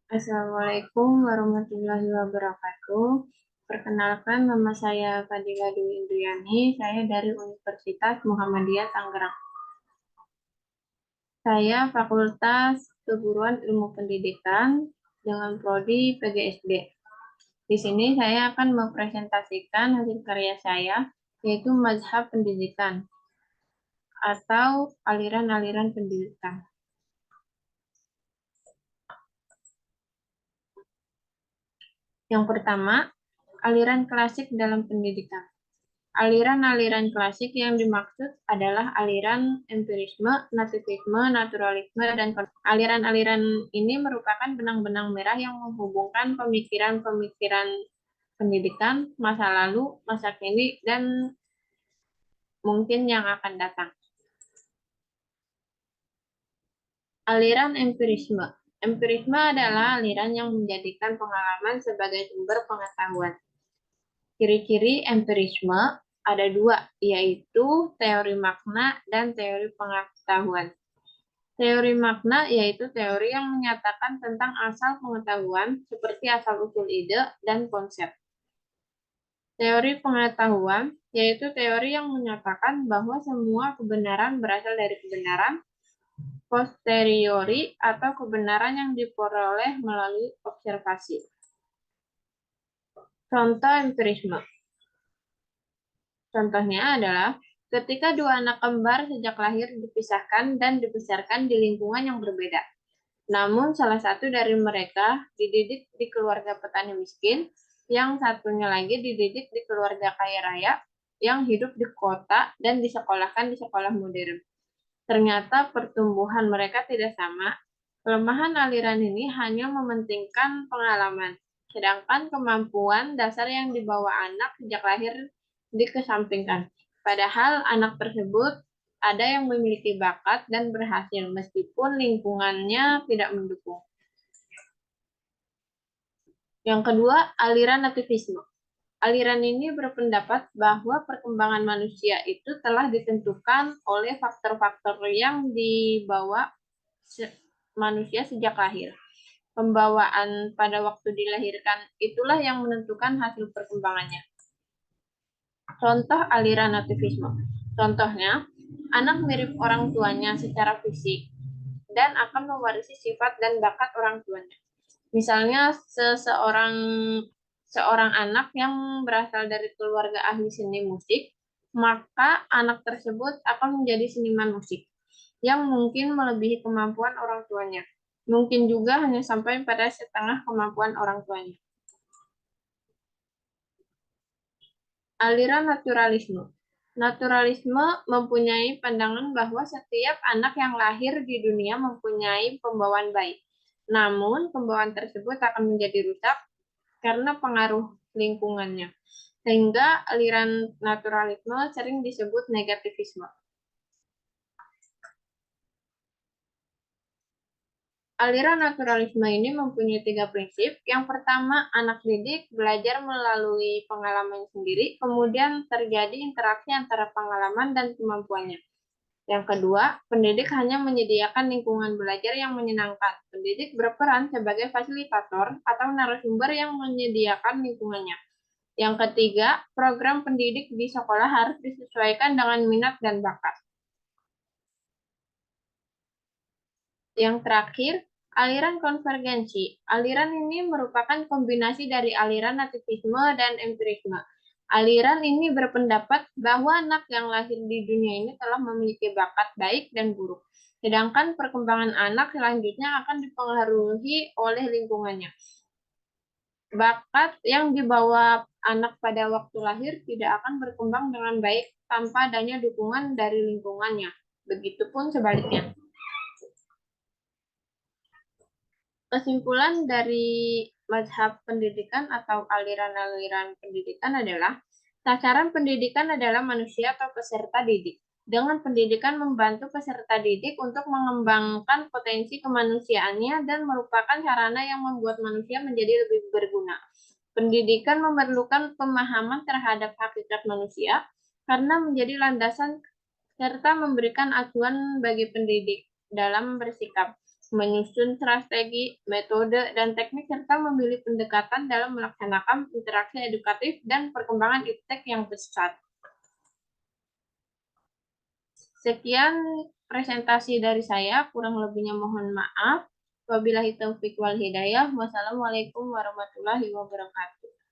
Assalamualaikum warahmatullahi wabarakatuh. Perkenalkan, nama saya Fadila Dwi Indriani. Saya dari Universitas Muhammadiyah Tangerang. Saya Fakultas Keguruan Ilmu Pendidikan dengan prodi PGSD. Di sini saya akan mempresentasikan hasil karya saya, yaitu mazhab pendidikan atau aliran-aliran pendidikan. Yang pertama, aliran klasik dalam pendidikan. Aliran-aliran klasik yang dimaksud adalah aliran empirisme, nativisme, naturalisme, dan aliran-aliran ini merupakan benang-benang merah yang menghubungkan pemikiran-pemikiran pendidikan, masa lalu, masa kini, dan mungkin yang akan datang. Aliran empirisme. Empirisme adalah aliran yang menjadikan pengalaman sebagai sumber pengetahuan. Ciri-ciri empirisme ada dua, yaitu teori makna dan teori pengetahuan. Teori makna yaitu teori yang menyatakan tentang asal pengetahuan, seperti asal-usul ide dan konsep. Teori pengetahuan yaitu teori yang menyatakan bahwa semua kebenaran berasal dari kebenaran posteriori atau kebenaran yang diperoleh melalui observasi. Contoh empirisme. Contohnya adalah ketika dua anak kembar sejak lahir dipisahkan dan dibesarkan di lingkungan yang berbeda. Namun salah satu dari mereka dididik di keluarga petani miskin, yang satunya lagi dididik di keluarga kaya raya, yang hidup di kota dan disekolahkan di sekolah modern. Ternyata pertumbuhan mereka tidak sama. Kelemahan aliran ini hanya mementingkan pengalaman, sedangkan kemampuan dasar yang dibawa anak sejak lahir dikesampingkan. Padahal anak tersebut ada yang memiliki bakat dan berhasil meskipun lingkungannya tidak mendukung. Yang kedua, aliran nativisme. Aliran ini berpendapat bahwa perkembangan manusia itu telah ditentukan oleh faktor-faktor yang dibawa manusia sejak lahir. Pembawaan pada waktu dilahirkan itulah yang menentukan hasil perkembangannya. Contoh aliran nativisme. Contohnya, anak mirip orang tuanya secara fisik dan akan mewarisi sifat dan bakat orang tuanya. Misalnya seorang anak yang berasal dari keluarga ahli seni musik, maka anak tersebut akan menjadi seniman musik yang mungkin melebihi kemampuan orang tuanya. Mungkin juga hanya sampai pada setengah kemampuan orang tuanya. Aliran naturalisme. Naturalisme mempunyai pandangan bahwa setiap anak yang lahir di dunia mempunyai pembawaan baik. Namun, pembawaan tersebut akan menjadi rusak karena pengaruh lingkungannya. Sehingga aliran naturalisme sering disebut negativisme. Aliran naturalisme ini mempunyai 3 prinsip. Yang pertama, anak didik belajar melalui pengalaman sendiri, kemudian terjadi interaksi antara pengalaman dan kemampuannya. Yang kedua, pendidik hanya menyediakan lingkungan belajar yang menyenangkan. Pendidik berperan sebagai fasilitator atau narasumber yang menyediakan lingkungannya. Yang ketiga, program pendidik di sekolah harus disesuaikan dengan minat dan bakat. Yang terakhir, aliran konvergensi. Aliran ini merupakan kombinasi dari aliran nativisme dan empirisme. Aliran ini berpendapat bahwa anak yang lahir di dunia ini telah memiliki bakat baik dan buruk. Sedangkan perkembangan anak selanjutnya akan dipengaruhi oleh lingkungannya. Bakat yang dibawa anak pada waktu lahir tidak akan berkembang dengan baik tanpa adanya dukungan dari lingkungannya. Begitupun sebaliknya. Kesimpulan dari mazhab pendidikan atau aliran-aliran pendidikan adalah sasaran pendidikan adalah manusia atau peserta didik. Dengan pendidikan membantu peserta didik untuk mengembangkan potensi kemanusiaannya dan merupakan sarana yang membuat manusia menjadi lebih berguna. Pendidikan memerlukan pemahaman terhadap hakikat manusia karena menjadi landasan serta memberikan acuan bagi pendidik dalam bersikap. menyusun strategi, metode, dan teknik, serta memilih pendekatan dalam melaksanakan interaksi edukatif dan perkembangan iptek yang pesat. Sekian presentasi dari saya, kurang lebihnya mohon maaf. Wabillahi taufiq wal hidayah. Wassalamualaikum warahmatullahi wabarakatuh.